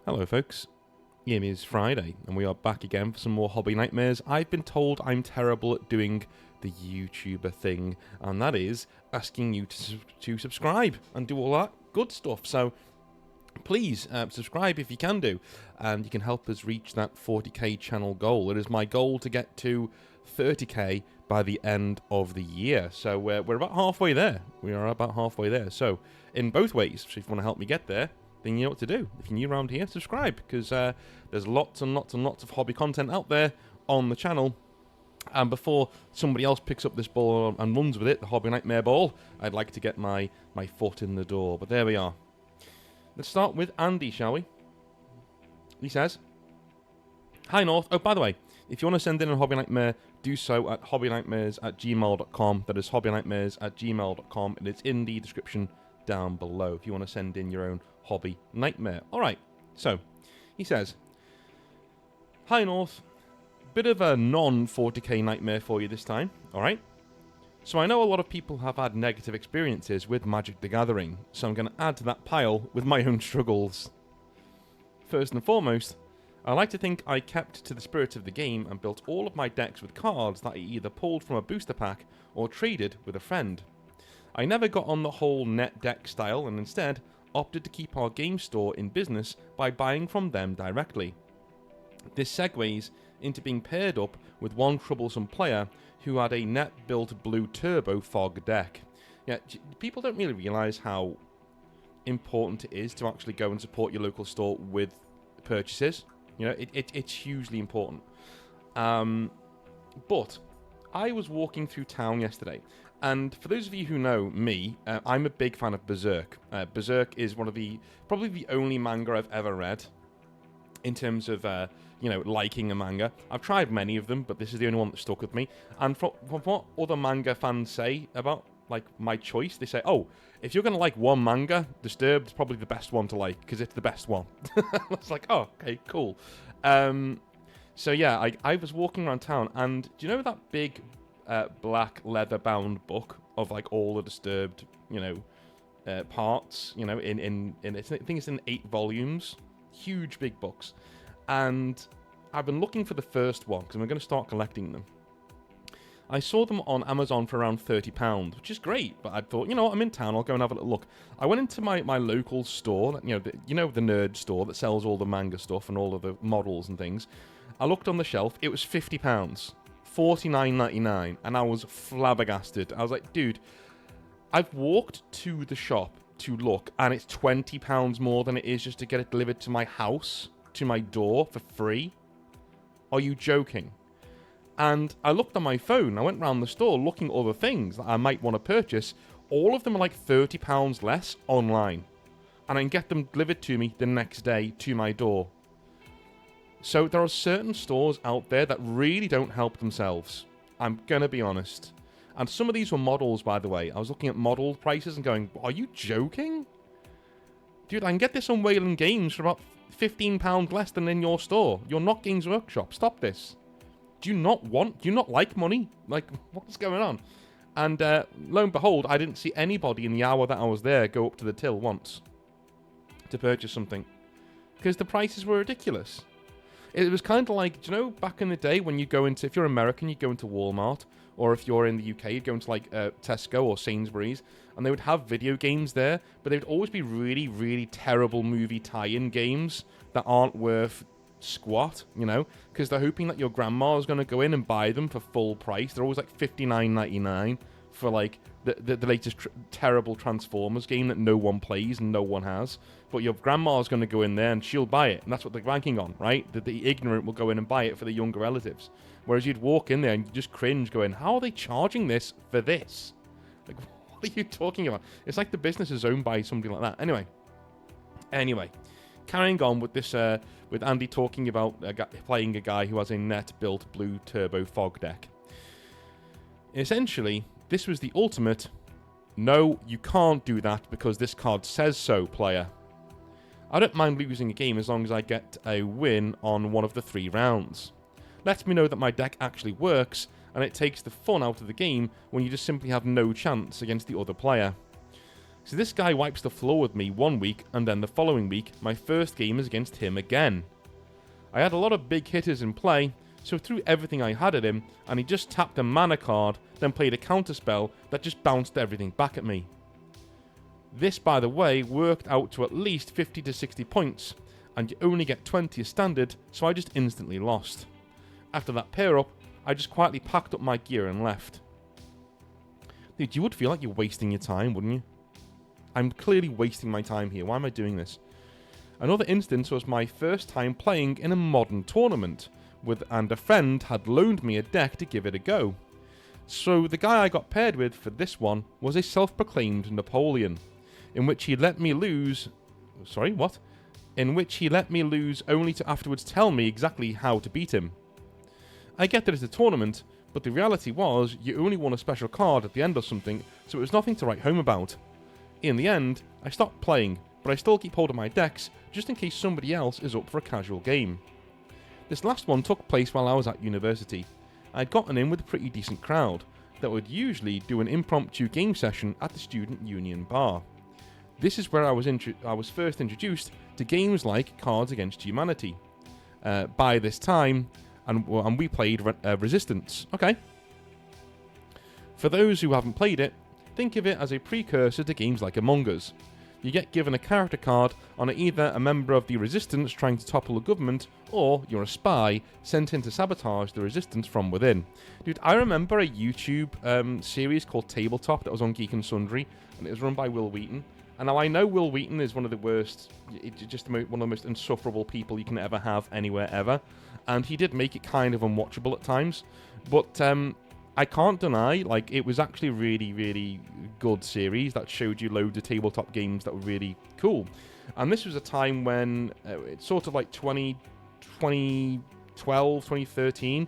Hello folks, it is Friday and we are back again for some more hobby nightmares. I've been told I'm terrible at doing the YouTuber thing, and that is asking you to subscribe and do all that good stuff. So please subscribe if you can do, and you can help us reach that 40k channel goal. It is my goal to get to 30k by the end of the year. So we're about halfway there. We are about halfway there. So in both ways, so if you want to help me get there, then you know what to do. If you're new around here, subscribe, because there's lots and lots and lots of hobby content out there on the channel. And before somebody else picks up this ball and runs with it, the Hobby Nightmare Ball, I'd like to get my foot in the door. But there we are. Let's start with Andy, shall we? He says, "Hi North. Oh, by the way, if you want to send in a Hobby Nightmare, do so at hobbynightmares@gmail.com. That is hobbynightmares@gmail.com, and it's in the description down below if you want to send in your own hobby nightmare." Alright, so, he says, "Hi North. Bit of a non-40k nightmare for you this time, alright? So I know a lot of people have had negative experiences with Magic the Gathering, so I'm going to add to that pile with my own struggles. First and foremost, I like to think I kept to the spirit of the game and built all of my decks with cards that I either pulled from a booster pack or traded with a friend. I never got on the whole net deck style and instead opted to keep our game store in business by buying from them directly. This segues into being paired up with one troublesome player who had a net-built blue turbo fog deck. Yeah, people don't really realise how important it is to actually go and support your local store with purchases. You know, it's hugely important. But I was walking through town yesterday, and for those of you who know me, I'm a big fan of Berserk. Berserk is probably the only manga I've ever read in terms of liking a manga. I've tried many of them, but this is the only one that stuck with me. And from what other manga fans say about my choice, they say, "Oh, if you're gonna like one manga, Disturbed is probably the best one to like because it's the best one." It's like, oh, okay, cool. So yeah, I was walking around town, and do you know that big black leather-bound book of all the Disturbed, parts? I think it's in 8 volumes, huge big books. And I've been looking for the first one because I'm going to start collecting them. I saw them on Amazon for around £30, which is great, but I thought, you know what, I'm in town, I'll go and have a little look. I went into my local store, the nerd store that sells all the manga stuff and all of the models and things. I looked on the shelf, it was £50, $49.99, and I was flabbergasted. I was like, dude, I've walked to the shop to look, and it's £20 more than it is just to get it delivered to my house, to my door, for free. Are you joking? And I looked on my phone, I went around the store looking at other things that I might want to purchase. All of them are like £30 less online. And I can get them delivered to me the next day to my door. So there are certain stores out there that really don't help themselves. I'm going to be honest. And some of these were models, by the way. I was looking at model prices and going, are you joking? Dude, I can get this on Wayland Games for about £15 less than in your store. You're not Games Workshop. Stop this. Do you not like money? What's going on? And lo and behold, I didn't see anybody in the hour that I was there go up to the till once to purchase something. Because the prices were ridiculous. It was kind of like, do you know, back in the day when you go into, if you're American, you go into Walmart, or if you're in the UK, you'd go into Tesco or Sainsbury's, and they would have video games there, but they would always be really, really terrible movie tie-in games that aren't worth squat, because they're hoping that your grandma is going to go in and buy them for full price. They're always $59.99 for the latest terrible Transformers game that no one plays and no one has. But your grandma's going to go in there and she'll buy it, and that's what they're banking on, right? That the ignorant will go in and buy it for the younger relatives. Whereas you'd walk in there and you just cringe going, how are they charging this for this? What are you talking about? It's like the business is owned by somebody like that. Anyway, carrying on with this, with Andy talking about playing a guy who has a net-built blue turbo fog deck. Essentially, this was the ultimate, no, you can't do that because this card says so, player. I don't mind losing a game as long as I get a win on one of the 3 rounds. Lets me know that my deck actually works, and it takes the fun out of the game when you just simply have no chance against the other player. So this guy wipes the floor with me one week, and then the following week, my first game is against him again. I had a lot of big hitters in play, so threw everything I had at him, and he just tapped a mana card, then played a counterspell that just bounced everything back at me. This, by the way, worked out to at least 50 to 60 points, and you only get 20 as standard, so I just instantly lost. After that pair up, I just quietly packed up my gear and left. Dude, you would feel like you're wasting your time, wouldn't you? I'm clearly wasting my time here. Why am I doing this? Another instance was my first time playing in a modern tournament, and a friend had loaned me a deck to give it a go. So the guy I got paired with for this one was a self-proclaimed Napoleon, in which he let me lose... Sorry, what? In which he let me lose only to afterwards tell me exactly how to beat him. I get that it's a tournament, but the reality was you only won a special card at the end or something, so it was nothing to write home about. In the end, I stopped playing, but I still keep hold of my decks just in case somebody else is up for a casual game. This last one took place while I was at university. I'd gotten in with a pretty decent crowd that would usually do an impromptu game session at the student union bar. This is where I was first introduced to games like Cards Against Humanity. By this time, and we played Resistance. Okay. For those who haven't played it, think of it as a precursor to games like Among Us. You get given a character card on either a member of the Resistance trying to topple a government, or you're a spy sent in to sabotage the Resistance from within. Dude, I remember a YouTube series called Tabletop that was on Geek and Sundry, and it was run by Will Wheaton. And now I know Will Wheaton is one of the worst, just one of the most insufferable people you can ever have anywhere ever, and he did make it kind of unwatchable at times, but I can't deny, like, it was actually a really, really good series that showed you loads of tabletop games that were really cool. And this was a time when, it's sort of like 2012, 2013,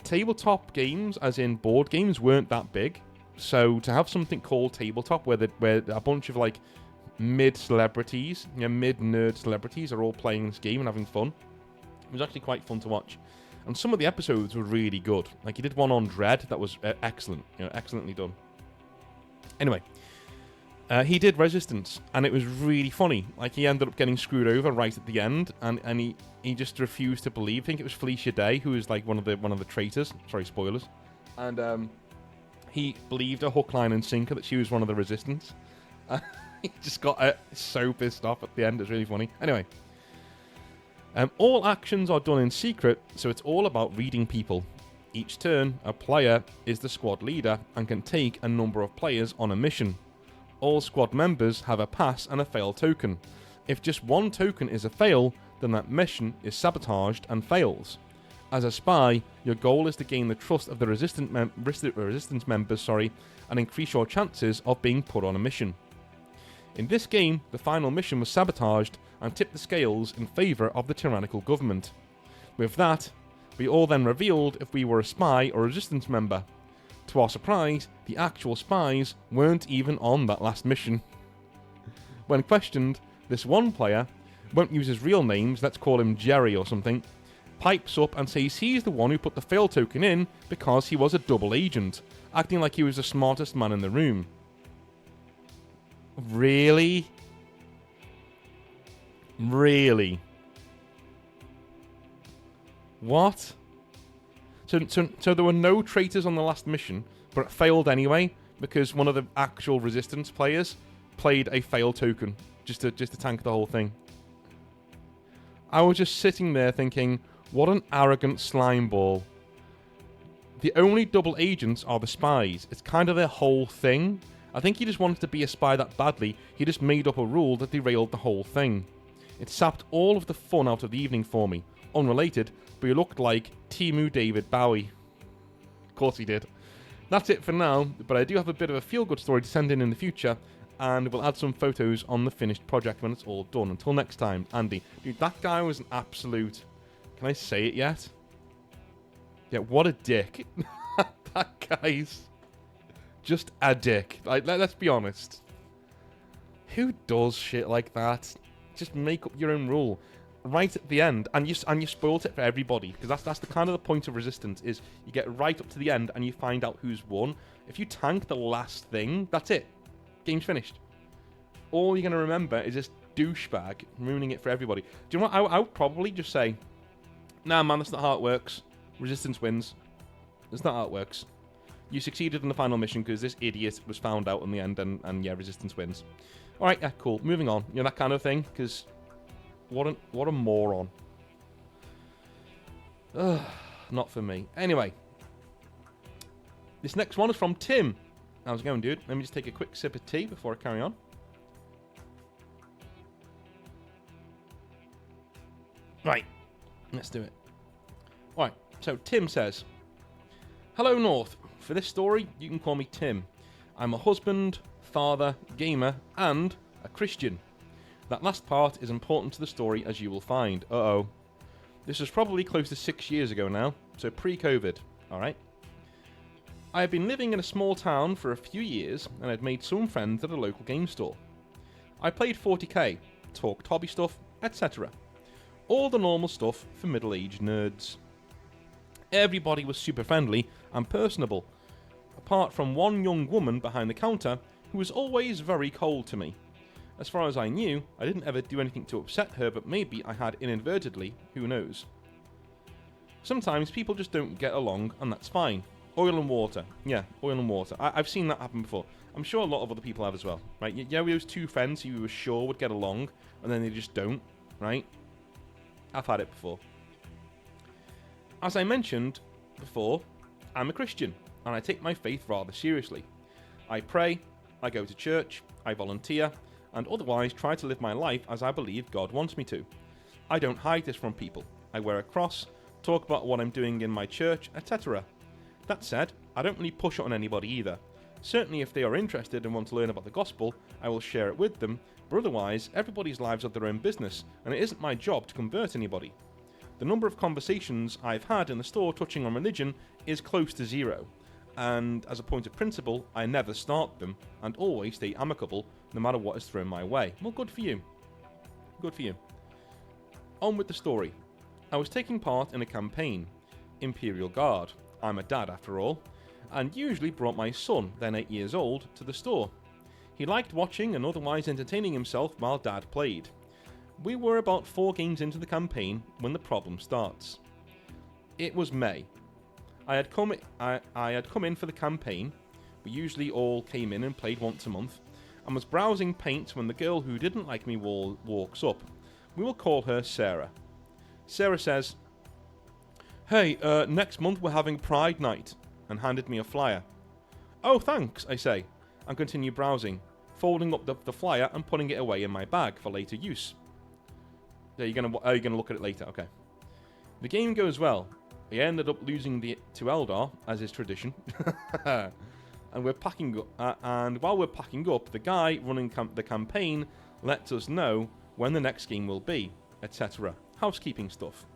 tabletop games, as in board games, weren't that big. So to have something called tabletop, where a bunch of, like, mid-celebrities, mid-nerd celebrities are all playing this game and having fun, it was actually quite fun to watch. And some of the episodes were really good. Like, he did one on Dread that was excellent. Excellently done. Anyway, he did Resistance, and it was really funny. Like, he ended up getting screwed over right at the end, and he just refused to believe. I think it was Felicia Day, who was like one of the traitors. Sorry, spoilers. And he believed her hook, line, and sinker that she was one of the Resistance. He just got so pissed off at the end. It's really funny. Anyway. All actions are done in secret, so it's all about reading people. Each turn, a player is the squad leader and can take a number of players on a mission. All squad members have a pass and a fail token. If just one token is a fail, then that mission is sabotaged and fails. As a spy, your goal is to gain the trust of the resistance members, and increase your chances of being put on a mission. In this game, the final mission was sabotaged and tipped the scales in favour of the tyrannical government. With that, we all then revealed if we were a spy or a resistance member. To our surprise, the actual spies weren't even on that last mission. When questioned, this one player, won't use his real names, let's call him Jerry or something, pipes up and says he's the one who put the fail token in because he was a double agent, acting like he was the smartest man in the room. Really? Really? What? So there were no traitors on the last mission, but it failed anyway because one of the actual resistance players played a fail token just to tank the whole thing. I was just sitting there thinking, what an arrogant slime ball. The only double agents are the spies. It's kind of their whole thing. I think he just wanted to be a spy that badly, he just made up a rule that derailed the whole thing. It sapped all of the fun out of the evening for me. Unrelated, but he looked like Timu David Bowie. Of course he did. That's it for now, but I do have a bit of a feel-good story to send in the future, and we'll add some photos on the finished project when it's all done. Until next time, Andy. Dude, that guy was an absolute... Can I say it yet? Yeah, what a dick. That guy's... just a dick. Like, let's be honest. Who does shit like that? Just make up your own rule right at the end, and you spoiled it for everybody, because that's the kind of the point of Resistance, is you get right up to the end and you find out who's won. If you tank the last thing, that's it. Game's finished. all you're going to remember is this douchebag ruining it for everybody. Do you know what? I would probably just say, nah, man, that's not how it works. Resistance wins. That's not how it works. You succeeded in the final mission because this idiot was found out in the end, and yeah, Resistance wins. Alright, yeah, cool. Moving on. You know, that kind of thing, because what a moron. Ugh, not for me. Anyway, this next one is from Tim. How's it going, dude? Let me just take a quick sip of tea before I carry on. Right, let's do it. Alright, so Tim says, hello, North. For this story, you can call me Tim. I'm a husband, father, gamer, and a Christian. That last part is important to the story, as you will find. Uh-oh. This was probably close to 6 years ago now, so pre-COVID, alright? I had been living in a small town for a few years, and had made some friends at a local game store. I played 40k, talked hobby stuff, etc. All the normal stuff for middle-aged nerds. Everybody was super friendly and personable, apart from one young woman behind the counter who was always very cold to me. As far as I knew, I didn't ever do anything to upset her, but maybe I had inadvertently, who knows. Sometimes people just don't get along, and that's fine. Oil and water. Yeah, oil and water. I've seen that happen before. I'm sure a lot of other people have as well, right? Yeah, we those two friends who we were sure would get along, and then they just don't, right? I've had it before. As I mentioned before, I'm a Christian, and I take my faith rather seriously. I pray, I go to church, I volunteer, and otherwise try to live my life as I believe God wants me to. I don't hide this from people. I wear a cross, talk about what I'm doing in my church, etc. That said, I don't really push it on anybody either. Certainly if they are interested and want to learn about the gospel, I will share it with them, but otherwise, everybody's lives are their own business, and it isn't my job to convert anybody. The number of conversations I've had in the store touching on religion is close to zero, and as a point of principle, I never start them, and always stay amicable, no matter what is thrown my way. Well, good for you. Good for you. On with the story. I was taking part in a campaign, Imperial Guard. I'm a dad after all, and usually brought my son, then 8 years old, to the store. He liked watching and otherwise entertaining himself while Dad played. We were about 4 games into the campaign when the problem starts. It was May. I had come in for the campaign. We usually all came in and played once a month, and was browsing paint when the girl who didn't like me walks up. We will call her Sarah. Sarah says, "Hey, next month we're having Pride Night," and handed me a flyer. "Oh, thanks," I say, and continue browsing, folding up the flyer and putting it away in my bag for later use. You're gonna look at it later, okay. The game goes well. I ended up losing to Eldar, as is tradition, and we're packing up. And while we're packing up, the guy running the campaign lets us know when the next game will be, etc. Housekeeping stuff.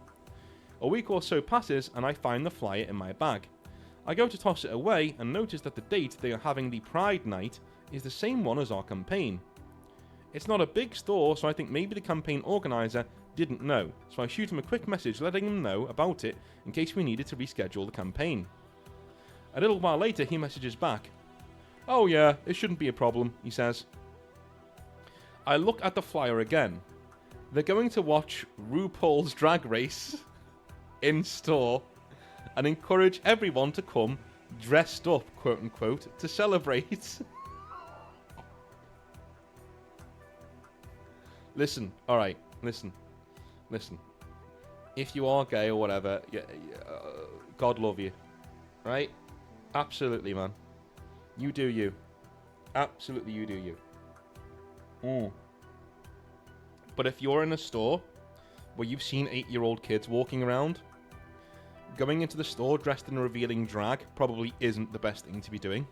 A week or so passes, and I find the flyer in my bag. I go to toss it away and notice that the date they are having the Pride Night is the same one as our campaign. It's not a big store, so I think maybe the campaign organizer didn't know, so I shoot him a quick message letting him know about it in case we needed to reschedule the campaign. A little while later, he messages back. "Oh yeah, it shouldn't be a problem," he says. I look at the flyer again. They're going to watch RuPaul's Drag Race in store and encourage everyone to come dressed up, quote unquote, to celebrate. Listen, alright, listen. If you are gay or whatever, God love you. Right? Absolutely, man. You do you. Absolutely, you do you. But if you're in a store where you've seen 8-year-old kids walking around, going into the store dressed in a revealing drag probably isn't the best thing to be doing.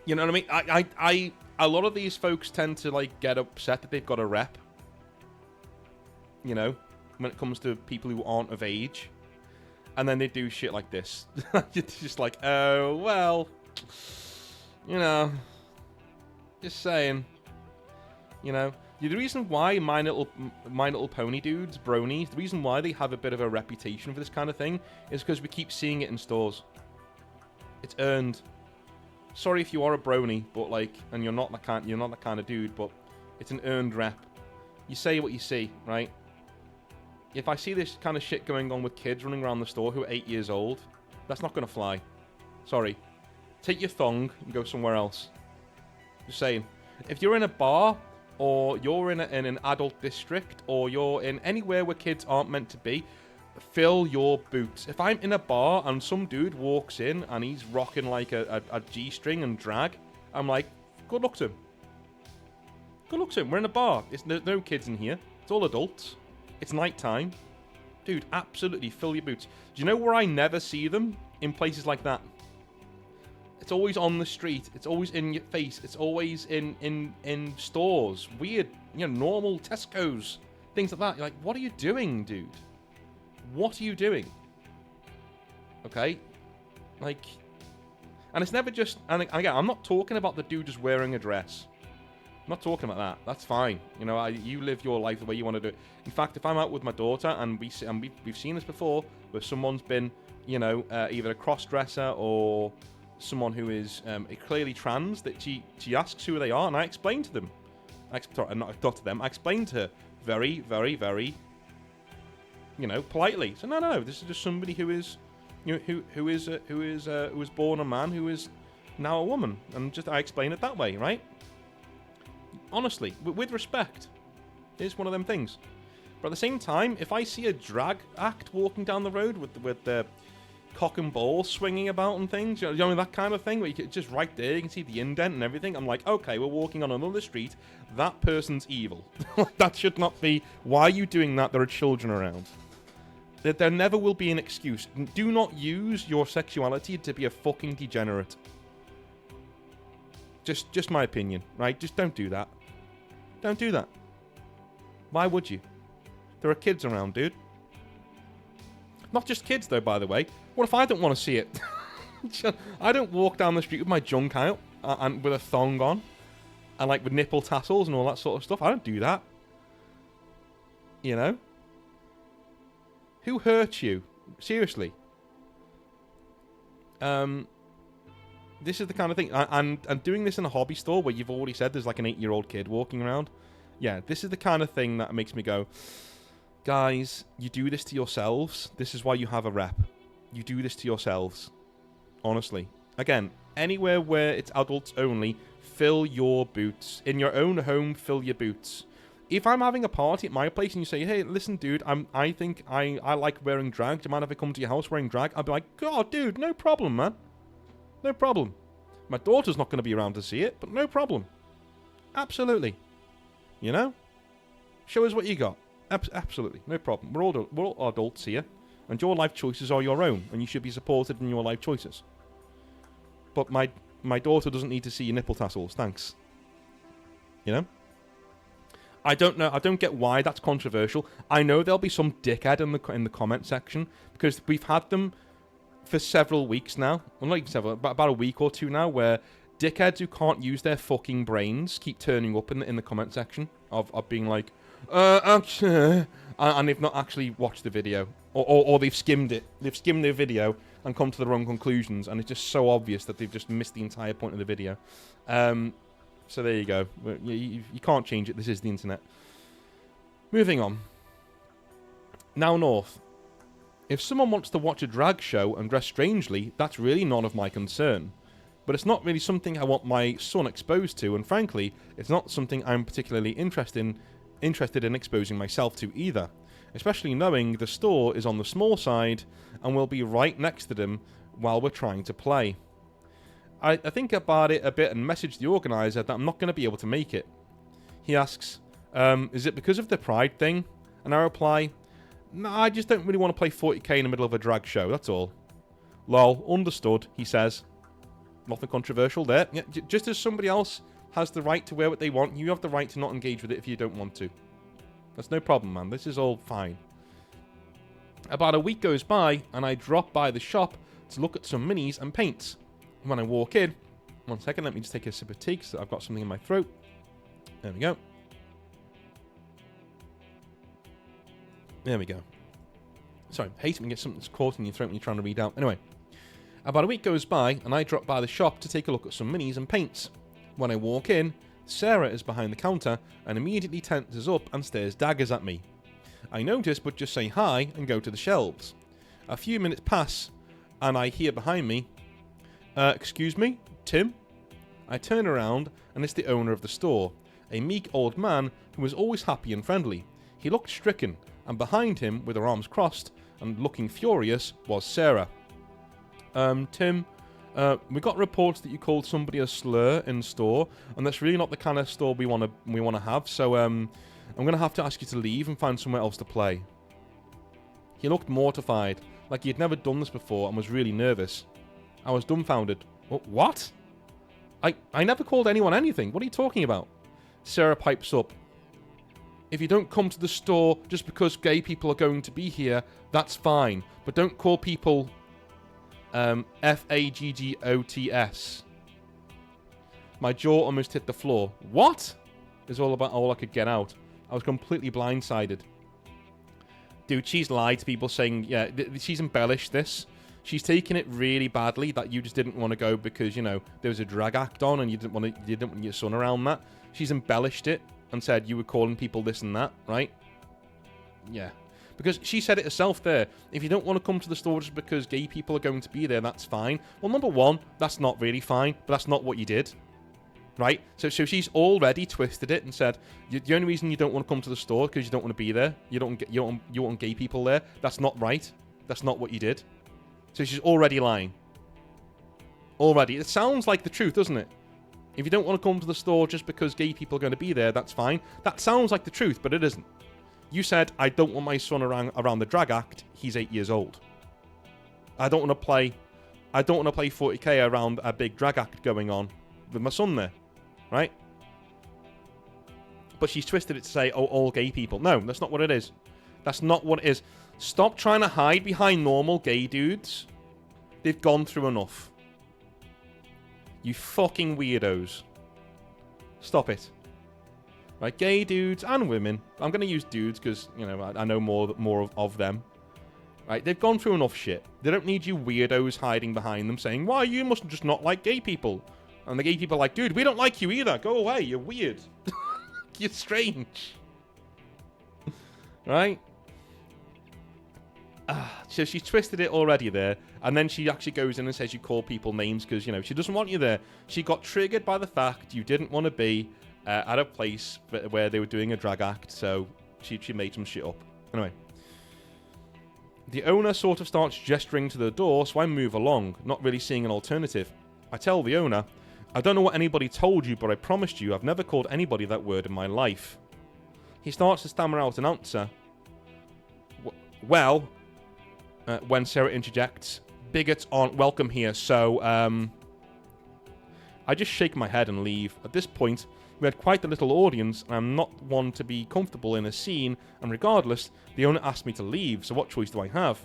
You know what I mean? A lot of these folks tend to like get upset that they've got a rep. You know, when it comes to people who aren't of age, and then they do shit like this. It's just like, oh well, you know, just saying. You know, the reason why My Little Pony dudes, bronies, the reason why they have a bit of a reputation for this kind of thing is because we keep seeing it in stores. It's earned. sorry if you are a brony, but like, and you're not that kind of dude, but it's an earned rep. You say what you see, right? If I see this kind of shit going on with kids running around the store who are 8 years old, that's not going to fly. Sorry. Take your thong and go somewhere else. Just saying. If you're in a bar, or you're in an adult district, or you're in anywhere where kids aren't meant to be, fill your boots. If I'm in a bar and some dude walks in and he's rocking like a G-string and drag, I'm like, good luck to him. Good luck to him. We're in a bar. There's no kids in here. It's all adults. It's night time. Dude, absolutely fill your boots. Do you know where I never see them? In places like that. It's always on the street. It's always in your face. It's always in stores. Weird, normal Tesco's. Things like that. You're like, what are you doing, dude? What are you doing? Okay? Like, and it's never just, and again, I'm not talking about the dude just wearing a dress. I'm not talking about that. That's fine. You live your life the way you want to do it. In fact, if I'm out with my daughter and we've seen this before, where someone's been, either a cross-dresser or someone who is clearly trans, that she asks who they are, and I explain to them. Not to them. I explain to her very, very, very, politely. So no, this is just somebody who is, who was born a man, who is now a woman, and just I explain it that way, right? Honestly, with respect. It's one of them things. But at the same time, if I see a drag act walking down the road with the cock and ball swinging about and things, that kind of thing, where you can just right there, you can see the indent and everything, I'm like, okay, we're walking on another street, that person's evil. That should not be. Why are you doing that? There are children around. There never will be an excuse. Do not use your sexuality to be a fucking degenerate. Just my opinion, right? Just don't do that. Don't do that. Why would you? There are kids around, dude. Not just kids, though, by the way. What if I don't want to see it? I don't walk down the street with my junk out and with a thong on and like with nipple tassels and all that sort of stuff. I don't do that. Who hurt you? Seriously. This is the kind of thing, and doing this in a hobby store where you've already said there's like an 8-year-old kid walking around. Yeah, this is the kind of thing that makes me go, guys, you do this to yourselves. This is why you have a rep. You do this to yourselves. Honestly. Again, anywhere where it's adults only, fill your boots. In your own home, fill your boots. If I'm having a party at my place and you say, hey, listen, dude, I think I like wearing drag. Do you mind if I come to your house wearing drag? I'll be like, God, dude, no problem, man. No problem. My daughter's not going to be around to see it, but no problem. Absolutely. Show us what you got. Absolutely. No problem. We're all adults here, and your life choices are your own, and you should be supported in your life choices. But my daughter doesn't need to see your nipple tassels, thanks. I don't know. I don't get why that's controversial. I know there'll be some dickhead in the comment section, because we've had them for several weeks now. Well, not even several, about a week or two now, where dickheads who can't use their fucking brains keep turning up in the comment section of being like, actually, and they've not actually watched the video, or they've skimmed it. They've skimmed their video and come to the wrong conclusions, and it's just so obvious that they've just missed the entire point of the video. So there you go. You can't change it. This is the internet. Moving on. Now north. If someone wants to watch a drag show and dress strangely, that's really none of my concern. But it's not really something I want my son exposed to, and frankly, it's not something I'm particularly interested in exposing myself to either. Especially knowing the store is on the small side and will be right next to them while we're trying to play. I think about it a bit and message the organiser that I'm not going to be able to make it. He asks, is it because of the pride thing? And I reply, no, I just don't really want to play 40k in the middle of a drag show, that's all. Lol, understood, he says. Nothing controversial there. Yeah, just as somebody else has the right to wear what they want, you have the right to not engage with it if you don't want to. That's no problem, man. This is all fine. About a week goes by, and I drop by the shop to look at some minis and paints. When I walk in, one second, let me just take a sip of tea because I've got something in my throat. There we go. There we go. Sorry, I hate when you get something that's caught in your throat when you're trying to read out. Anyway, About a week goes by, and I drop by the shop to take a look at some minis and paints. When I walk in, Sarah is behind the counter and immediately tenses up and stares daggers at me. I notice but just say hi and go to the shelves. A few minutes pass, and I hear behind me, excuse me, Tim? I turn around, and it's the owner of the store, a meek old man who was always happy and friendly. He looked stricken, and behind him, with her arms crossed and looking furious, was Sarah. Tim, we got reports that you called somebody a slur in store, and that's really not the kind of store we want to have. So I'm going to have to ask you to leave and find somewhere else to play. He looked mortified, like he had never done this before, and was really nervous. I was dumbfounded. What? I never called anyone anything. What are you talking about? Sarah pipes up. If you don't come to the store just because gay people are going to be here, that's fine. But don't call people Faggots. My jaw almost hit the floor. What? Is all I could get out. I was completely blindsided. Dude, she's lied to people saying, yeah, she's embellished this. She's taken it really badly that you just didn't want to go because, you know, there was a drag act on and you didn't want your son around that. She's embellished it and said you were calling people this and that, right? Yeah. Because she said it herself there. If you don't want to come to the store just because gay people are going to be there, that's fine. Well, number one, that's not really fine, but that's not what you did. Right? So she's already twisted it and said, the only reason you don't want to come to the store is because you don't want to be there. You want gay people there. That's not right. That's not what you did. So she's already lying. Already. It sounds like the truth, doesn't it? If you don't want to come to the store just because gay people are going to be there, that's fine. That sounds like the truth, but it isn't. You said, I don't want my son around the drag act. He's 8 years old. I don't want to play 40k around a big drag act going on with my son there. Right? But she's twisted it to say, oh, all gay people. No, that's not what it is. That's not what it is. Stop trying to hide behind normal gay dudes. They've gone through enough. You fucking weirdos. Stop it. Right, gay dudes and women. I'm going to use dudes because, you know, I know more of them. Right, they've gone through enough shit. They don't need you weirdos hiding behind them saying, why, you must just not like gay people. And the gay people are like, dude, we don't like you either. Go away, you're weird. You're strange. Right? So she's twisted it already there. And then she actually goes in and says you call people names because, you know, she doesn't want you there. She got triggered by the fact you didn't want to be at a place where they were doing a drag act. So she made some shit up. Anyway. The owner sort of starts gesturing to the door, so I move along, not really seeing an alternative. I tell the owner, I don't know what anybody told you, but I promised you I've never called anybody that word in my life. He starts to stammer out an answer. Well, when Sarah interjects, bigots aren't welcome here, so, I just shake my head and leave. At this point, we had quite a little audience, and I'm not one to be comfortable in a scene, and regardless, the owner asked me to leave, so what choice do I have?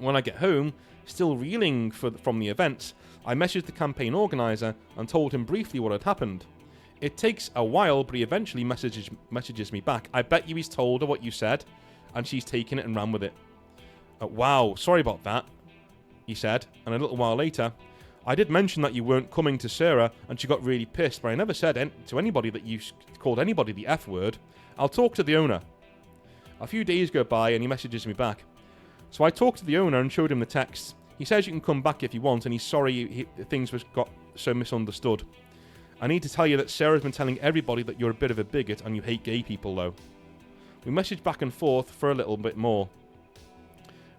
When I get home, still reeling from the events, I messaged the campaign organizer and told him briefly what had happened. It takes a while, but he eventually messages me back. I bet you he's told her what you said, and she's taken it and ran with it. Wow, sorry about that, he said, and a little while later, I did mention that you weren't coming to Sarah, and she got really pissed, but I never said to anybody that you called anybody the F word. I'll talk to the owner. A few days go by, and he messages me back. So I talked to the owner and showed him the text. He says you can come back if you want, and he's sorry things got so misunderstood. I need to tell you that Sarah's been telling everybody that you're a bit of a bigot and you hate gay people, though. We messaged back and forth for a little bit more.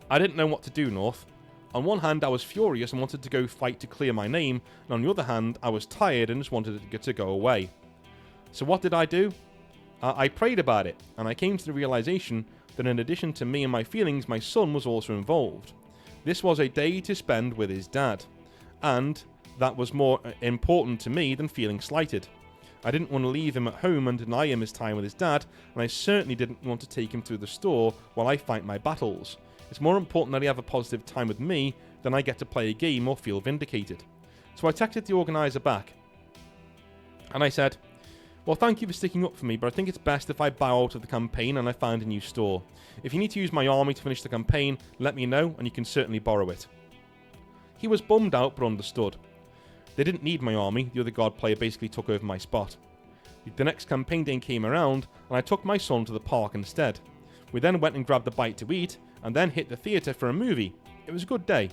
I didn't know what to do, North. On one hand, I was furious and wanted to go fight to clear my name, and on the other hand, I was tired and just wanted it to go away. So what did I do? I prayed about it, and I came to the realization that in addition to me and my feelings, my son was also involved. This was a day to spend with his dad, and that was more important to me than feeling slighted. I didn't want to leave him at home and deny him his time with his dad, and I certainly didn't want to take him to the store while I fight my battles. It's more important that he have a positive time with me than I get to play a game or feel vindicated. So I texted the organizer back, and I said, well, thank you for sticking up for me, but I think it's best if I bow out of the campaign and I find a new store. If you need to use my army to finish the campaign, let me know, and you can certainly borrow it. He was bummed out but understood. They didn't need my army, the other god player basically took over my spot. The next campaign day came around, and I took my son to the park instead. We then went and grabbed a bite to eat, and then hit the theatre for a movie. It was a good day.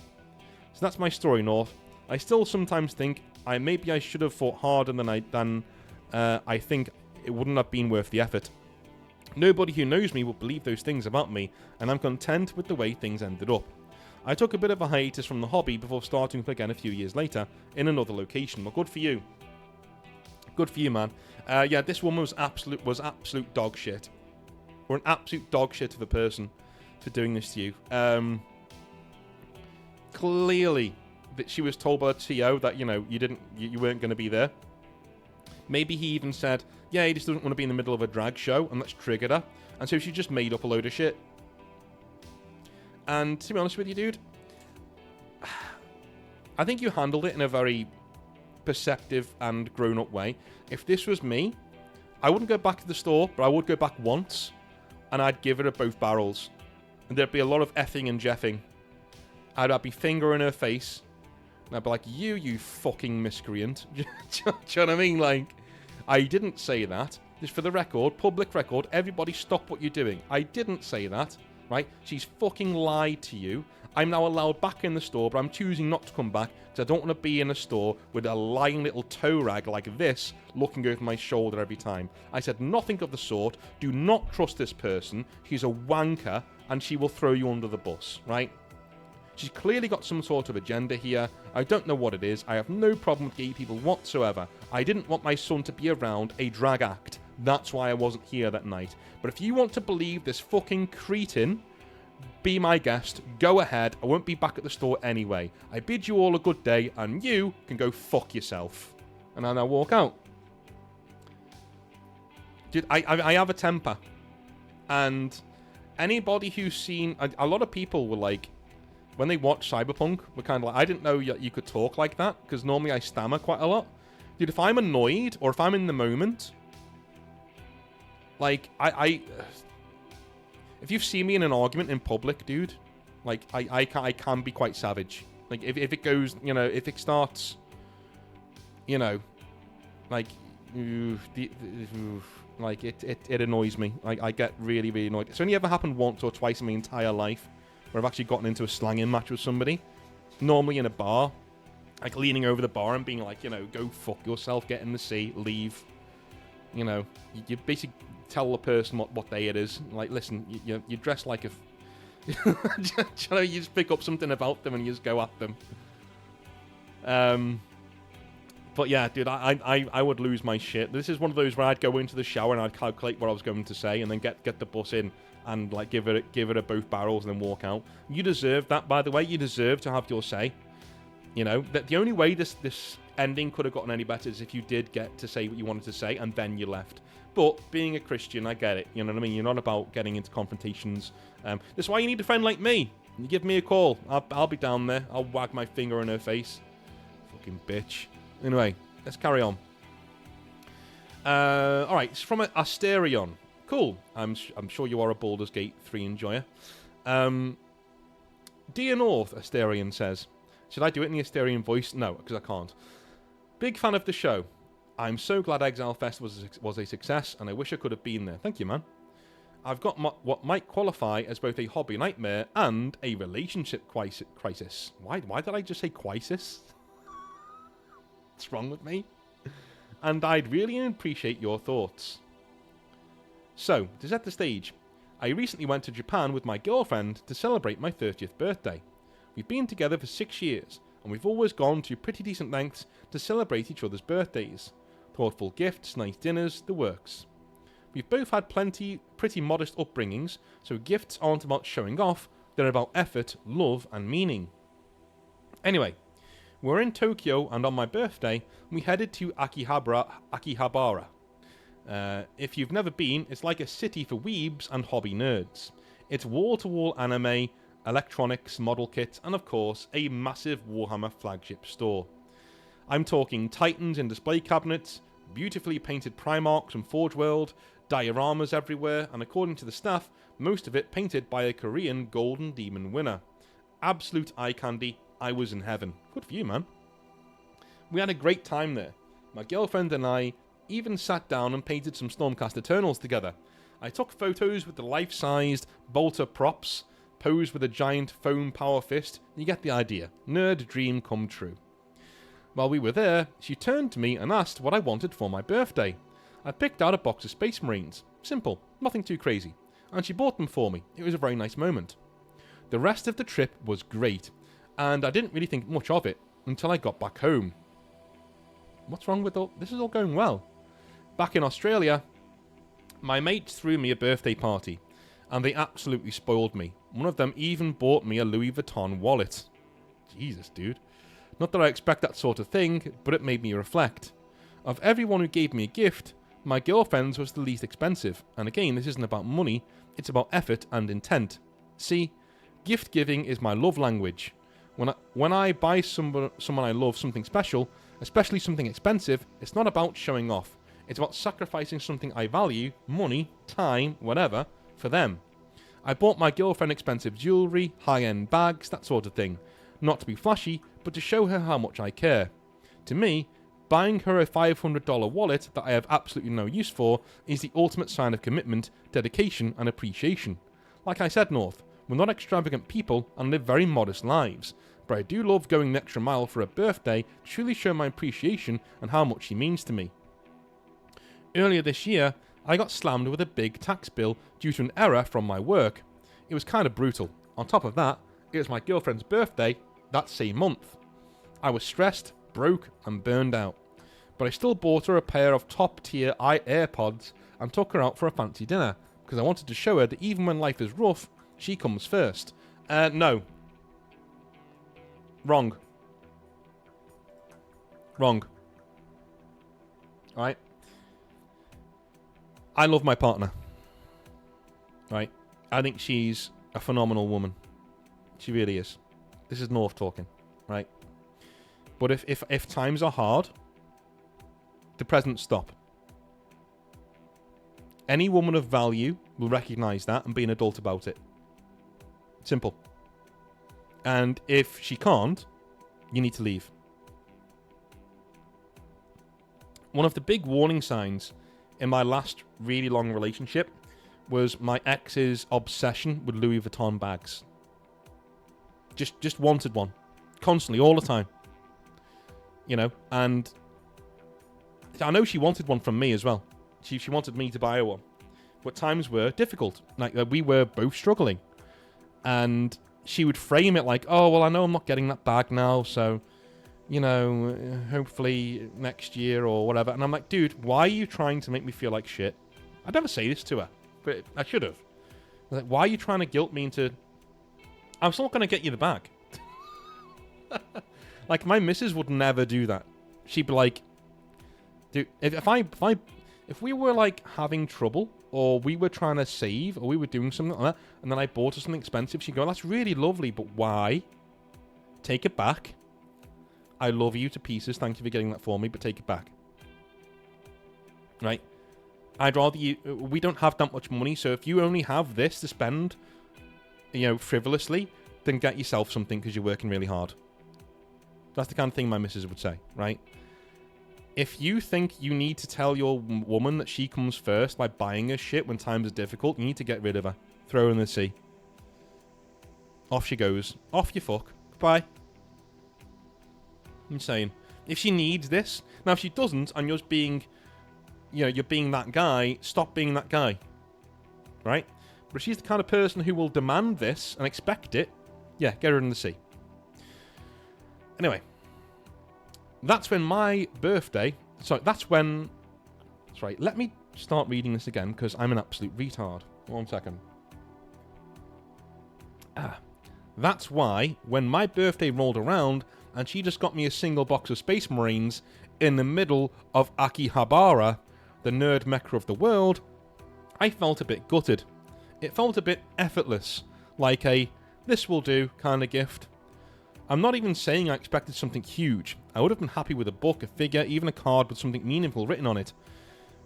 So that's my story, North. I still sometimes think maybe I should have fought harder than I think it wouldn't have been worth the effort. Nobody who knows me will believe those things about me, and I'm content with the way things ended up. I took a bit of a hiatus from the hobby before starting up again a few years later, in another location. Well, good for you. Good for you, man. Yeah, this woman was absolute dog shit. Or an absolute dog shit of a person for doing this to you. Clearly, that she was told by the TO that, you weren't going to be there. Maybe he even said, yeah, he just doesn't want to be in the middle of a drag show, and that's triggered her. And so she just made up a load of shit. And to be honest with you, dude, I think you handled it in a very perceptive and grown-up way. If this was me, I wouldn't go back to the store, but I would go back once, and I'd give it at both barrels. And there'd be a lot of effing and jeffing. I'd be fingering her face, and I'd be like, you fucking miscreant. Do you know what I mean? Like, I didn't say that. Just for the record, public record, everybody stop what you're doing. I didn't say that, right? She's fucking lied to you. I'm now allowed back in the store, but I'm choosing not to come back because I don't want to be in a store with a lying little toe rag like this looking over my shoulder every time. I said nothing of the sort. Do not trust this person. She's a wanker, and she will throw you under the bus, right? She's clearly got some sort of agenda here. I don't know what it is. I have no problem with gay people whatsoever. I didn't want my son to be around a drag act. That's why I wasn't here that night. But if you want to believe this fucking cretin, be my guest. Go ahead. I won't be back at the store anyway. I bid you all a good day, and you can go fuck yourself. And then I walk out. Dude, I have a temper. And anybody who's seen... A lot of people were like... When they watch Cyberpunk, we're kind of like, I didn't know you could talk like that, because normally I stammer quite a lot. Dude, if I'm annoyed, or if I'm in the moment, like, if you've seen me in an argument in public, dude, like, I can be quite savage. Like, if it goes, if it starts, like, like, it annoys me. Like, I get really, really annoyed. It's only ever happened once or twice in my entire life, where I've actually gotten into a slanging match with somebody. Normally in a bar. Like leaning over the bar and being like, go fuck yourself, get in the sea, leave. You basically tell the person what day it is. Like, listen, you dress like a... you just pick up something about them and you just go at them. But yeah, dude, I would lose my shit. This is one of those where I'd go into the shower and I'd calculate what I was going to say and then get the bus in. And like give it at both barrels and then walk out. You deserve that, by the way. You deserve to have your say. That the only way this ending could have gotten any better is if you did get to say what you wanted to say and then you left. But being a Christian, I get it. You know what I mean? You're not about getting into confrontations. That's why you need a friend like me. You give me a call. I'll be down there. I'll wag my finger in her face. Fucking bitch. Anyway, let's carry on. All right, it's from Asterion. Cool. I'm sure you are a Baldur's Gate 3 enjoyer. Dear North, Asterion says. Should I do it in the Asterion voice? No, because I can't. Big fan of the show. I'm so glad Exile Fest was a success, and I wish I could have been there. Thank you, man. I've got what might qualify as both a hobby nightmare and a relationship crisis. Why did I just say crisis? What's wrong with me? And I'd really appreciate your thoughts. So, to set the stage, I recently went to Japan with my girlfriend to celebrate my 30th birthday. We've been together for 6 years, and we've always gone to pretty decent lengths to celebrate each other's birthdays. Thoughtful gifts, nice dinners, the works. We've both had pretty modest upbringings, so gifts aren't about showing off, they're about effort, love, and meaning. Anyway, we're in Tokyo, and on my birthday, we headed to Akihabara. If you've never been, it's like a city for weebs and hobby nerds. It's wall-to-wall anime, electronics, model kits, and of course, a massive Warhammer flagship store. I'm talking Titans in display cabinets, beautifully painted Primarchs from Forge World, dioramas everywhere, and according to the staff, most of it painted by a Korean Golden Demon winner. Absolute eye candy, I was in heaven. Good for you, man. We had a great time there. My girlfriend and I even sat down and painted some Stormcast Eternals together. I took photos with the life-sized bolter props, posed with a giant foam power fist. You get the idea. Nerd dream come true. While we were there, she turned to me and asked what I wanted for my birthday. I picked out a box of Space Marines. Simple, nothing too crazy. And she bought them for me. It was a very nice moment. The rest of the trip was great, and I didn't really think much of it until I got back home. What's wrong with all... This is all going well. Back in Australia, my mates threw me a birthday party, and they absolutely spoiled me. One of them even bought me a Louis Vuitton wallet. Jesus, dude. Not that I expect that sort of thing, but it made me reflect. Of everyone who gave me a gift, my girlfriend's was the least expensive. And again, this isn't about money, it's about effort and intent. See, gift giving is my love language. When I buy someone I love something special, especially something expensive, it's not about showing off. It's about sacrificing something I value, money, time, whatever, for them. I bought my girlfriend expensive jewellery, high-end bags, that sort of thing. Not to be flashy, but to show her how much I care. To me, buying her a $500 wallet that I have absolutely no use for is the ultimate sign of commitment, dedication, and appreciation. Like I said, North, we're not extravagant people and live very modest lives, but I do love going the extra mile for a birthday to truly show my appreciation and how much she means to me. Earlier this year, I got slammed with a big tax bill due to an error from my work. It was kind of brutal. On top of that, it was my girlfriend's birthday that same month. I was stressed, broke, and burned out. But I still bought her a pair of top-tier AirPods and took her out for a fancy dinner, because I wanted to show her that even when life is rough, she comes first. No. Wrong. Alright? I love my partner. Right? I think she's a phenomenal woman. She really is. This is North talking. Right? But if times are hard, the presents stop. Any woman of value will recognise that and be an adult about it. Simple. And if she can't, you need to leave. One of the big warning signs in my last really long relationship was my ex's obsession with Louis Vuitton bags. Just wanted one. Constantly, all the time. You know, and I know she wanted one from me as well. She wanted me to buy her one. But times were difficult. Like, we were both struggling. And she would frame it like, oh, well, I know I'm not getting that bag now, so, you know, hopefully next year or whatever. And I'm like, dude, why are you trying to make me feel like shit? I'd never say this to her, but I should have. Like, why are you trying to guilt me into... I'm still not going to get you the bag. Like, my missus would never do that. She'd be like, dude, if we were, like, having trouble, or we were trying to save, or we were doing something like that, and then I bought her something expensive, she'd go, that's really lovely, but why? Take it back. I love you to pieces, thank you for getting that for me, but take it back. Right? I'd rather you... We don't have that much money, so if you only have this to spend, you know, frivolously, then get yourself something because you're working really hard. That's the kind of thing my missus would say, right? If you think you need to tell your woman that she comes first by buying her shit when times are difficult, you need to get rid of her. Throw her in the sea. Off she goes. Off you fuck. Goodbye. I'm saying. If she needs this... Now, if she doesn't, and you're being... You know, you're being that guy, stop being that guy. Right? But if she's the kind of person who will demand this and expect it, yeah, get her in the sea. Anyway. That's when my birthday... Sorry, that's when... Sorry, let me start reading this again, because I'm an absolute retard. 1 second. That's why, when my birthday rolled around, and she just got me a single box of Space Marines in the middle of Akihabara, the nerd mecca of the world, I felt a bit gutted. It felt a bit effortless, like a this will do kind of gift. I'm not even saying I expected something huge. I would have been happy with a book, a figure, even a card with something meaningful written on it.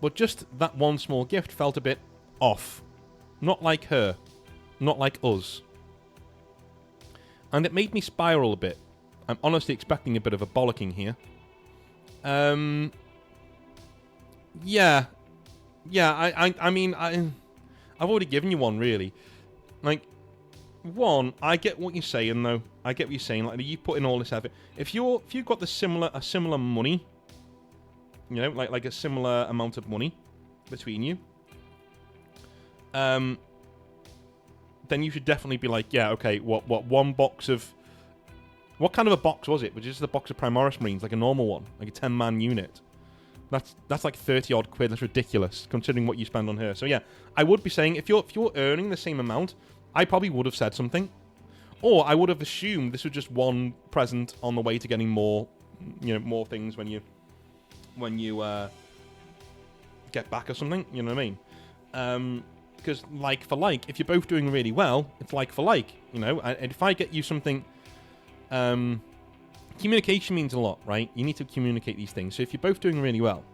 But just that one small gift felt a bit off. Not like her. Not like us. And it made me spiral a bit. I'm honestly expecting a bit of a bollocking here. Yeah. I mean, I've already given you one, really. Like, one, I get what you're saying, though. I get what you're saying. Like, you put in all this effort. If you've got a similar money, you know, like a similar amount of money between you, then you should definitely be like, yeah, okay, what one box of... What kind of a box was it? Was it just a box of Primaris Marines, like a normal one? Like a 10-man unit? That's like 30-odd quid. That's ridiculous, considering what you spend on her. So yeah, I would be saying, if you're earning the same amount, I probably would have said something. Or I would have assumed this was just one present on the way to getting more, you know, more things when you get back or something, you know what I mean? Because like for like, if you're both doing really well, it's like for like, you know. And if I get you something, communication means a lot, right? You need to communicate these things. So if you're both doing really well,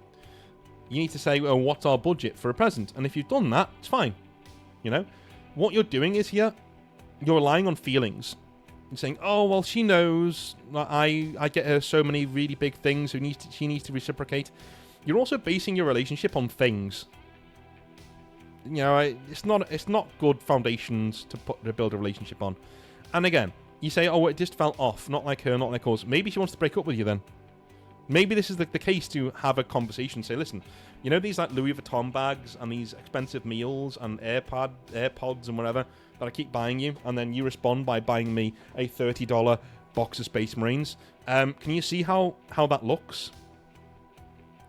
you need to say, well, what's our budget for a present? And if you've done that, it's fine. You know, what you're doing is here, you're relying on feelings. You're saying, oh, well, she knows I get her so many really big things, so she needs to reciprocate. You're also basing your relationship on things. You know, it's not good foundations to build a relationship on. And again, you say, oh, it just felt off, not like her, not like us. Maybe she wants to break up with you then. Maybe this is the case to have a conversation. Say, listen, you know these like Louis Vuitton bags and these expensive meals and AirPods and whatever that I keep buying you, and then you respond by buying me a $30 box of Space Marines. Can you see how that looks?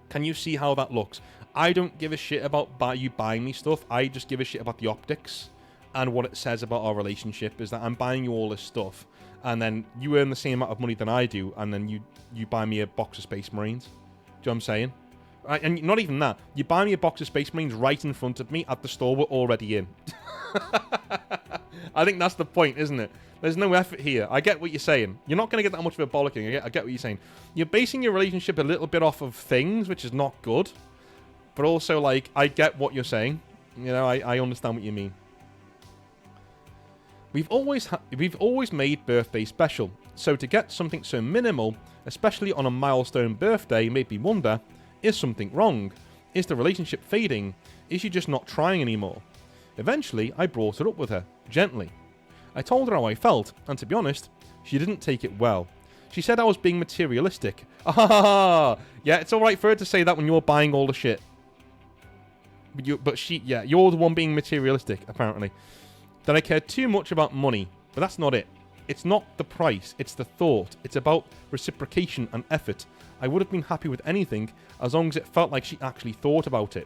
Can you see how that looks? I don't give a shit about you buying me stuff. I just give a shit about the optics. And what it says about our relationship is that I'm buying you all this stuff, and then you earn the same amount of money than I do, and then you buy me a box of Space Marines. Do you know what I'm saying? Right, and not even that. You buy me a box of Space Marines right in front of me at the store we're already in. I think that's the point, isn't it? There's no effort here. I get what you're saying. You're not going to get that much of a bollocking. I get what you're saying. You're basing your relationship a little bit off of things, which is not good. But also, like, I get what you're saying. You know, I understand what you mean. We've always made birthdays special, so to get something so minimal, especially on a milestone birthday, made me wonder, is something wrong? Is the relationship fading? Is she just not trying anymore? Eventually, I brought it up with her, gently. I told her how I felt, and to be honest, she didn't take it well. She said I was being materialistic. Ah, yeah, it's alright for her to say that when you're buying all the shit. You're the one being materialistic, apparently. That I cared too much about money, but that's not it. It's not the price, it's the thought. It's about reciprocation and effort. I would have been happy with anything as long as it felt like she actually thought about it.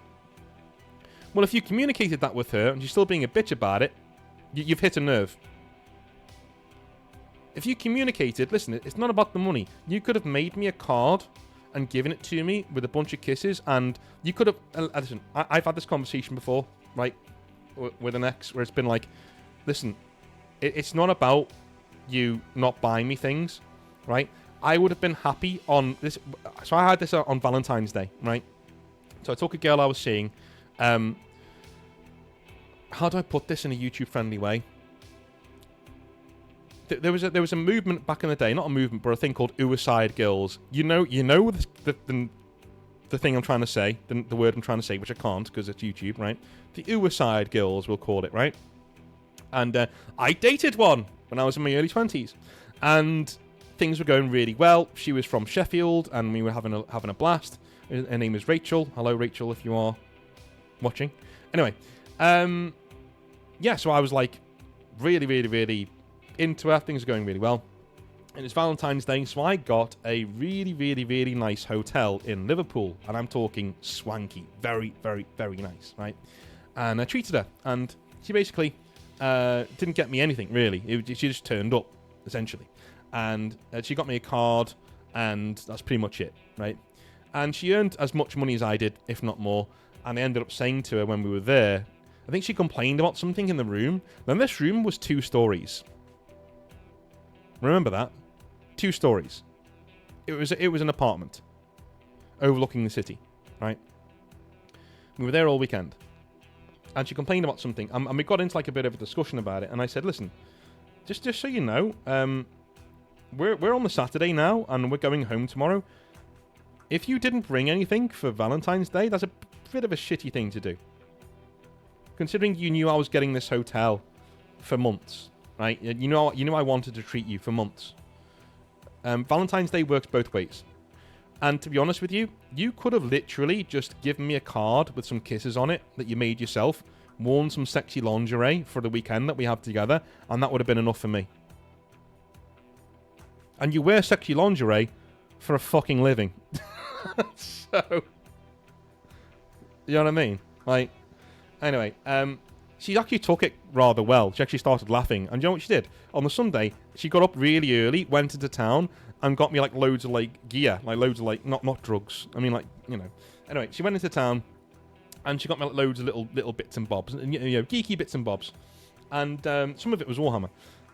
Well, if you communicated that with her and she's still being a bitch about it, you've hit a nerve. If you communicated, listen, it's not about the money. You could have made me a card and given it to me with a bunch of kisses, and you could have... listen, I've had this conversation before, right, with an ex, where it's been like, listen, it's not about you not buying me things, right? I would have been happy on this. So I had this on Valentine's Day, right? So I took a girl I was seeing. How do I put this in a YouTube-friendly way? There was a movement back in the day, not a movement, but a thing called Uicide Girls. You know the thing I'm trying to say, the word I'm trying to say, which I can't because it's YouTube, right? The Uicide Girls, we'll call it, right? And I dated one when I was in my early 20s, and things were going really well. She was from Sheffield, and we were having a blast. Her name is Rachel. Hello, Rachel, if you are watching. Anyway, yeah, so I was like really, really, really into her. Things are going really well. And it's Valentine's Day, so I got a really, really, really nice hotel in Liverpool. And I'm talking swanky. Very, very, very nice, right? And I treated her, and she basically didn't get me anything, really. She just turned up, essentially. And she got me a card, and that's pretty much it, right? And she earned as much money as I did, if not more. And I ended up saying to her when we were there, I think she complained about something in the room. Then this room was 2 stories. Remember that? 2 stories. It was an apartment overlooking the city, right? We were there all weekend. And she complained about something. And we got into like a bit of a discussion about it. And I said, listen, just so you know, we're on the Saturday now, and we're going home tomorrow. If you didn't bring anything for Valentine's Day, that's a bit of a shitty thing to do. Considering you knew I was getting this hotel for months, right? You know I wanted to treat you for months. Valentine's Day works both ways. And to be honest with you, you could have literally just given me a card with some kisses on it that you made yourself, worn some sexy lingerie for the weekend that we have together, and that would have been enough for me. And you wear sexy lingerie for a fucking living. So, you know what I mean? Like, anyway, she actually took it rather well. She actually started laughing. And you know what she did? On the Sunday, she got up really early, went into town, and got me, like, loads of, like, gear. Like, loads of, like, not drugs. I mean, like, you know. Anyway, she went into town, and she got me, like, loads of little bits and bobs. You know, geeky bits and bobs. And some of it was Warhammer.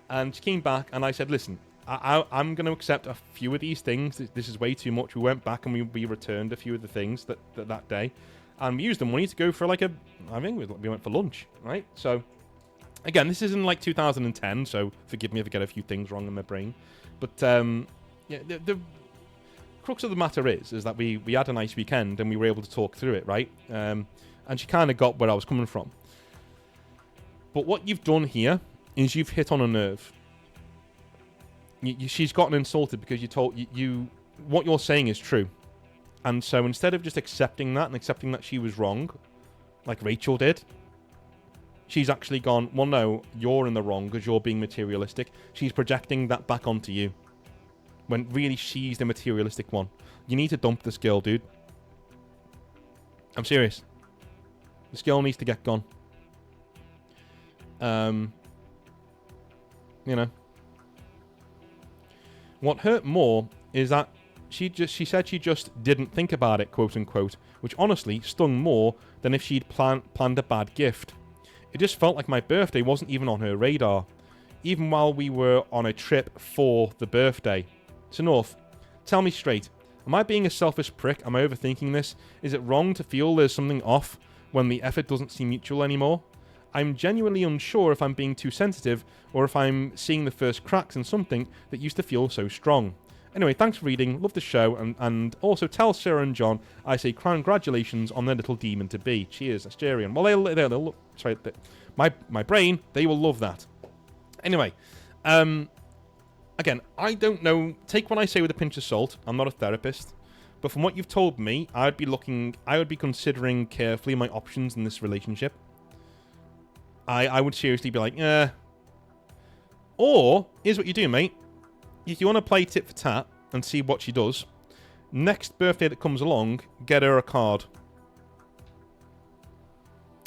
And she came back, and I said, listen, I'm going to accept a few of these things. This is way too much. We went back, and we returned a few of the things that day. And we used the money to go for, like, I think we went for lunch, right? So, again, this isn't, like, 2010, so forgive me if I get a few things wrong in my brain. But, yeah, the crux of the matter is that we had a nice weekend and we were able to talk through it, right? And she kind of got where I was coming from. But what you've done here is you've hit on a nerve. She's gotten insulted because you told you what you're saying is true. And so instead of just accepting that and accepting that she was wrong, like Rachel did, she's actually gone, well, no, you're in the wrong because you're being materialistic. She's projecting that back onto you. When really she's the materialistic one. You need to dump this girl, dude. I'm serious. This girl needs to get gone. You know. What hurt more is that she said she just didn't think about it, quote unquote, which honestly stung more than if she'd planned a bad gift. It just felt like my birthday wasn't even on her radar, even while we were on a trip for the birthday. So North, tell me straight, am I being a selfish prick? Am I overthinking this? Is it wrong to feel there's something off when the effort doesn't seem mutual anymore? I'm genuinely unsure if I'm being too sensitive or if I'm seeing the first cracks in something that used to feel so strong. Anyway, thanks for reading, love the show, and also tell Sarah and John I say congratulations on their little demon to be. Cheers, Asterion. Well, they'll sorry, my brain, they will love that. Anyway, again, I don't know. Take what I say with a pinch of salt. I'm not a therapist. But from what you've told me, I would be considering carefully my options in this relationship. I would seriously be like, Or, here's what you do, mate. If you want to play tit for tat and see what she does, next birthday that comes along, get her a card.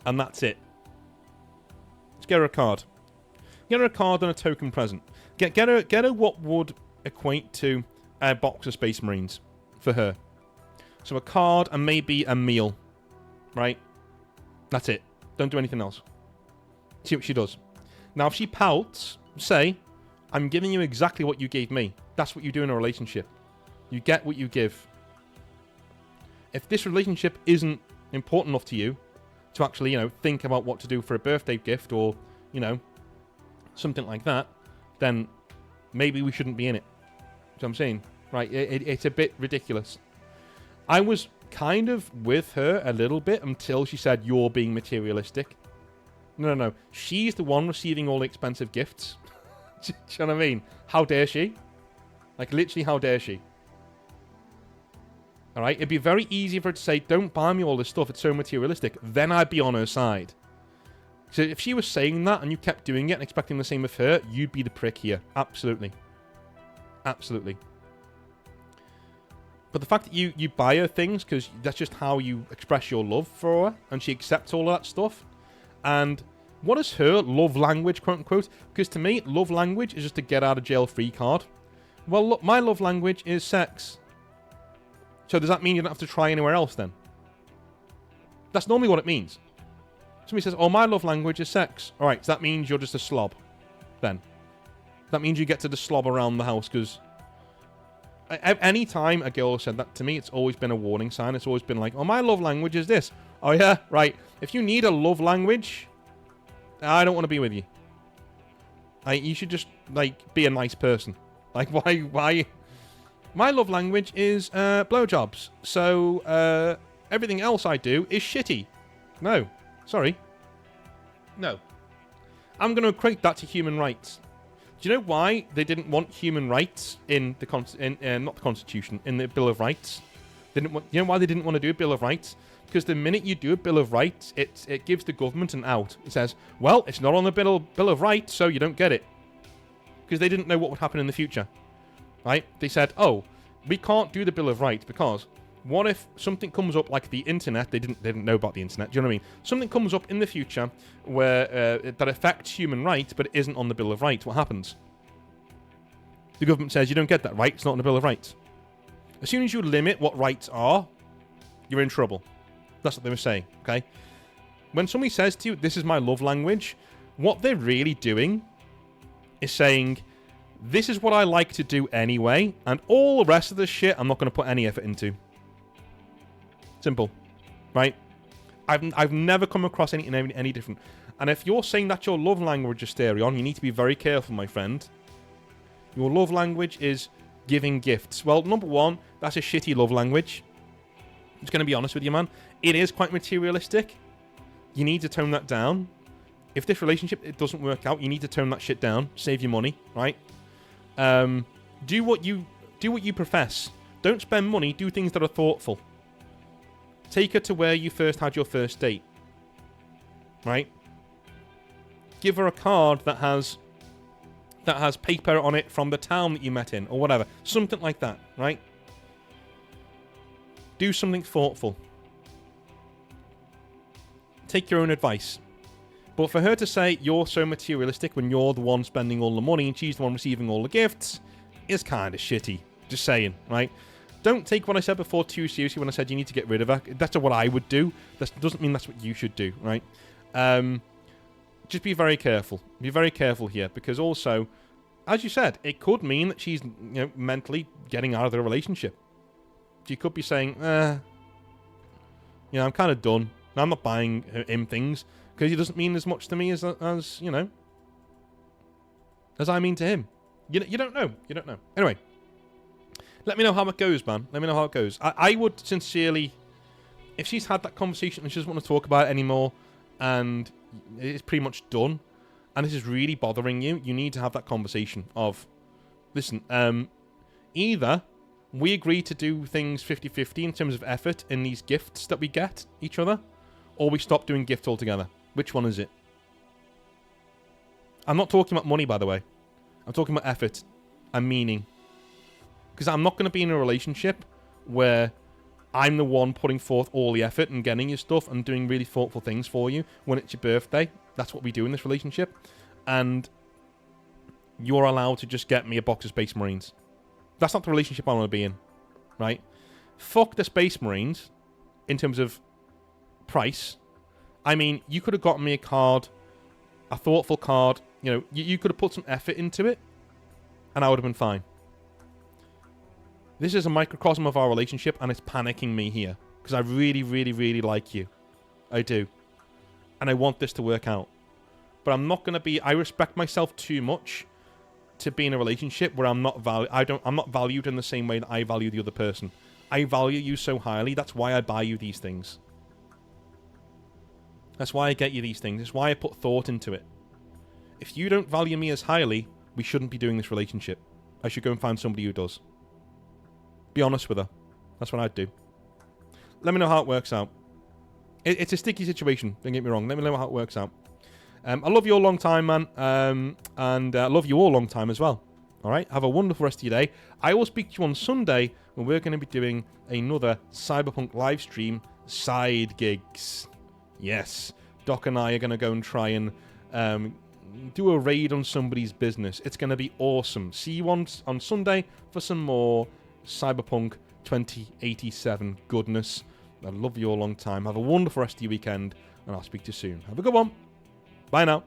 And that's it. Just get her a card. Get her a card and a token present. Get her what would equate to a box of Space Marines for her. So a card and maybe a meal. Right? That's it. Don't do anything else. See what she does. Now, if she pouts, say, I'm giving you exactly what you gave me. That's what you do in a relationship. You get what you give. If this relationship isn't important enough to you to actually, think about what to do for a birthday gift or, something like that, then maybe we shouldn't be in it. So I'm saying, right, it's a bit ridiculous. I was kind of with her a little bit until she said, you're being materialistic. No. She's the one receiving all the expensive gifts. Do you know what I mean? How dare she? Like, literally, how dare she? Alright? It'd be very easy for her to say, don't buy me all this stuff, it's so materialistic. Then I'd be on her side. So if she was saying that and you kept doing it and expecting the same of her, you'd be the prick here. Absolutely. Absolutely. But the fact that you buy her things, because that's just how you express your love for her, and she accepts all of that stuff. And what is her love language, quote unquote? Because to me, love language is just a get out of jail free card. Well, look, my love language is sex. So does that mean you don't have to try anywhere else then? That's normally what it means. Somebody says, oh, my love language is sex. All right, so that means you're just a slob then. That means you get to just slob around the house because any time a girl said that to me, it's always been a warning sign. It's always been like, oh, my love language is this. Oh, yeah, right. If you need a love language, I don't want to be with you. You should just, be a nice person. Like, why? My love language is blowjobs. So everything else I do is shitty. No. Sorry. No. I'm going to equate that to human rights. Do you know why they didn't want human rights in the not the Constitution, in the Bill of Rights? You know why they didn't want to do a Bill of Rights? Because the minute you do a Bill of Rights, it gives the government an out. It says, well, it's not on the Bill of Rights, so you don't get it. Because they didn't know what would happen in the future. Right? They said, oh, we can't do the Bill of Rights because what if something comes up like the internet? They didn't know about the internet. Do you know what I mean? Something comes up in the future where that affects human rights, but it isn't on the Bill of Rights. What happens? The government says you don't get that right. It's not on the Bill of Rights. As soon as you limit what rights are, you're in trouble. That's what they were saying. Okay. When somebody says to you, "This is my love language," what they're really doing is saying, "This is what I like to do anyway, and all the rest of the shit I'm not going to put any effort into." Simple, right? I've never come across any different. And if you're saying that's your love language, Asterion, you need to be very careful, my friend. Your love language is giving gifts. Well, number one, that's a shitty love language. I'm just going to be honest with you, man. It is quite materialistic. You need to tone that down. If this relationship it doesn't work out, you need to tone that shit down. Save your money, right? Do what you profess. Don't spend money. Do things that are thoughtful. Take her to where you first had your first date. Right? Give her a card that has paper on it from the town that you met in, or whatever. Something like that, right? Do something thoughtful. Take your own advice. But for her to say you're so materialistic when you're the one spending all the money and she's the one receiving all the gifts is kind of shitty. Just saying, right? Don't take what I said before too seriously when I said you need to get rid of her. That's what I would do. That doesn't mean that's what you should do, right? Just be very careful. Be very careful here, because also, as you said, it could mean that she's mentally getting out of the relationship. She could be saying, I'm kind of done. I'm not buying him things because he doesn't mean as much to me as as I mean to him. You don't know. You don't know. Anyway. Let me know how it goes, man. Let me know how it goes. I would sincerely, if she's had that conversation and she doesn't want to talk about it anymore, and it's pretty much done, and this is really bothering you, you need to have that conversation of, listen, either we agree to do things 50-50 in terms of effort in these gifts that we get each other, or we stop doing gifts altogether. Which one is it? I'm not talking about money, by the way. I'm talking about effort and meaning. Because I'm not going to be in a relationship where I'm the one putting forth all the effort and getting you stuff and doing really thoughtful things for you when it's your birthday. That's what we do in this relationship. And you're allowed to just get me a box of Space Marines. That's not the relationship I want to be in. Right? Fuck the Space Marines in terms of price. I mean, you could have gotten me a card, a thoughtful card. You could have put some effort into it, and I would have been fine. This is a microcosm of our relationship, and it's panicking me here. Because I really, really, really like you. I do. And I want this to work out. But I'm not going to be... I respect myself too much to be in a relationship where I'm not valued in the same way that I value the other person. I value you so highly. That's why I buy you these things. That's why I get you these things. That's why I put thought into it. If you don't value me as highly, we shouldn't be doing this relationship. I should go and find somebody who does. Be honest with her. That's what I'd do. Let me know how it works out. It's a sticky situation. Don't get me wrong. Let me know how it works out. I love you all long time, man. And I love you all long time as well. All right? Have a wonderful rest of your day. I will speak to you on Sunday when we're going to be doing another Cyberpunk live stream side gigs. Yes. Doc and I are going to go and try and do a raid on somebody's business. It's going to be awesome. See you on Sunday for some more Cyberpunk 2087 goodness. I love you all long time. Have a wonderful rest of your weekend, and I'll speak to you soon. Have a good one. Bye now.